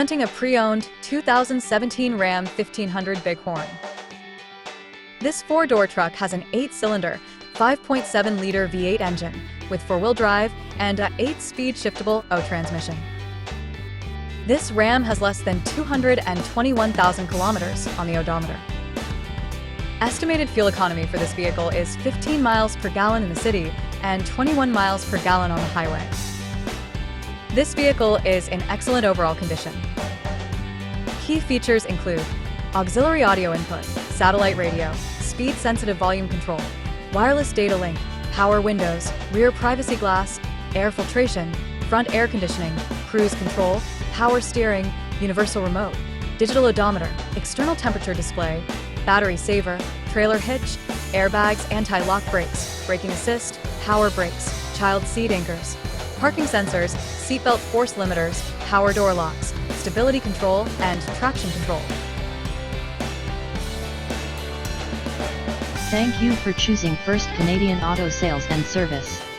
Presenting a pre-owned 2017 Ram 1500 Bighorn. This four-door truck has an 8-cylinder, 5.7-liter V8 engine with four-wheel drive and a 8-speed shiftable O transmission. This Ram has less than 221,000 kilometers on the odometer. Estimated fuel economy for this vehicle is 15 miles per gallon in the city and 21 miles per gallon on the highway. This vehicle is in excellent overall condition. Key features include auxiliary audio input, satellite radio, speed-sensitive volume control, wireless data link, power windows, rear privacy glass, air filtration, front air conditioning, cruise control, power steering, universal remote, digital odometer, external temperature display, battery saver, trailer hitch, airbags, anti-lock brakes, braking assist, power brakes, child seat anchors, parking sensors, seatbelt force limiters, power door locks, stability control, and traction control. Thank you for choosing First Canadian Auto Sales and Service.